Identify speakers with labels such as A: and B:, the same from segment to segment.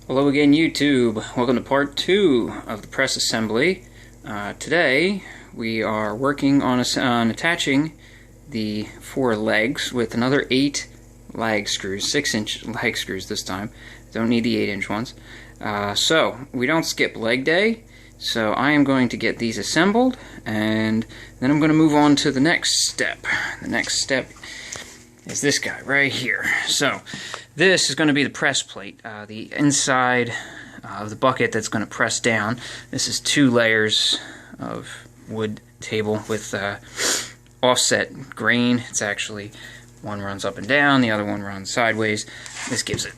A: Hello again, YouTube. Welcome to part 2 of the press assembly. Today we are working on attaching the 4 legs with another 8 lag screws, 6-inch lag screws this time. Don't need the 8-inch ones. So we don't skip leg day, so I am going to get these assembled and then I'm going to move on to the next step. The next step is this guy right here. So this is going to be the press plate, the inside of the bucket that's going to press down. This is 2 layers of wood table with offset grain. It's actually one runs up and down, the other one runs sideways. This gives it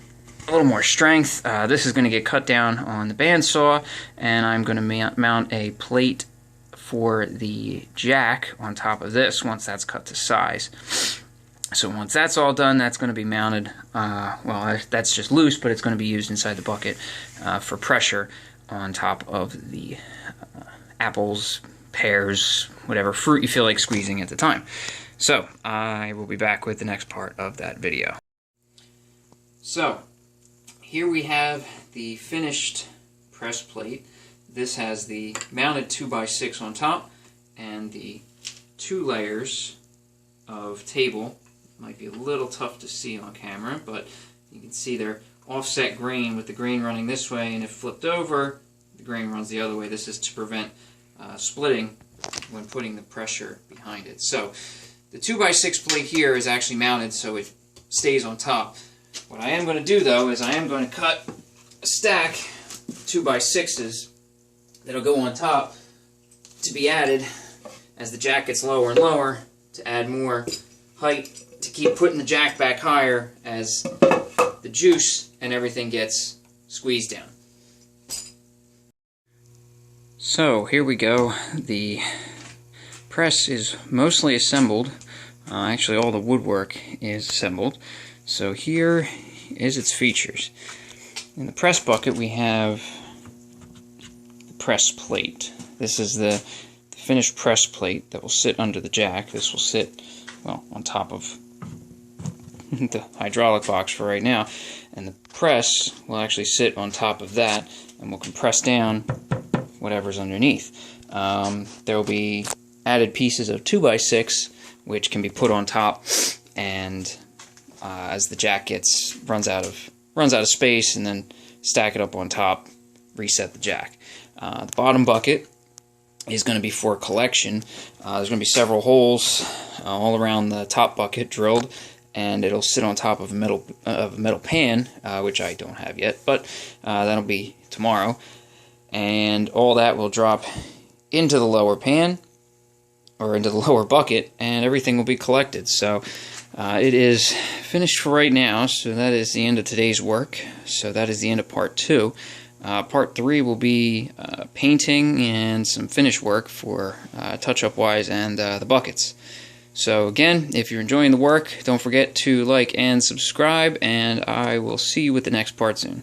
A: a little more strength. This is going to get cut down on the bandsaw, and I'm going to mount a plate for the jack on top of this once that's cut to size. So once that's all done, that's going to be mounted, well, that's just loose, but it's going to be used inside the bucket for pressure on top of the apples, pears, whatever fruit you feel like squeezing at the time. So I will be back with the next part of that video. So here we have the finished press plate. This has the mounted 2x6 on top and the 2 layers of table. Might be a little tough to see on camera, but you can see they're offset grain with the grain running this way, and if flipped over, the grain runs the other way. This is to prevent splitting when putting the pressure behind it. So the 2x6 plate here is actually mounted so it stays on top. What I am going to do though is I am going to cut a stack of 2x6s that'll go on top to be added as the jack gets lower and lower to add more height to keep putting the jack back higher as the juice and everything gets squeezed down. So here we go. The press is mostly assembled. Actually all the woodwork is assembled. So here is its features. In the press bucket we have the press plate. This is the finished press plate that will sit under the jack. This will sit, well, on top of the hydraulic box for right now, and the press will actually sit on top of that and will compress down whatever's underneath. There will be added pieces of 2x6 which can be put on top, and as the jack runs out of space, and then stack it up on top, reset the jack. The bottom bucket is going to be for collection. There's going to be several holes all around the top bucket drilled, and it'll sit on top of a metal pan, which I don't have yet, but that'll be tomorrow. And all that will drop into the lower pan, or into the lower bucket, and everything will be collected. So it is finished for right now, so that is the end of today's work. So that is the end of part 2. Part 3 will be painting and some finish work for touch-up wise and the buckets. So again, if you're enjoying the work, don't forget to like and subscribe, and I will see you with the next part soon.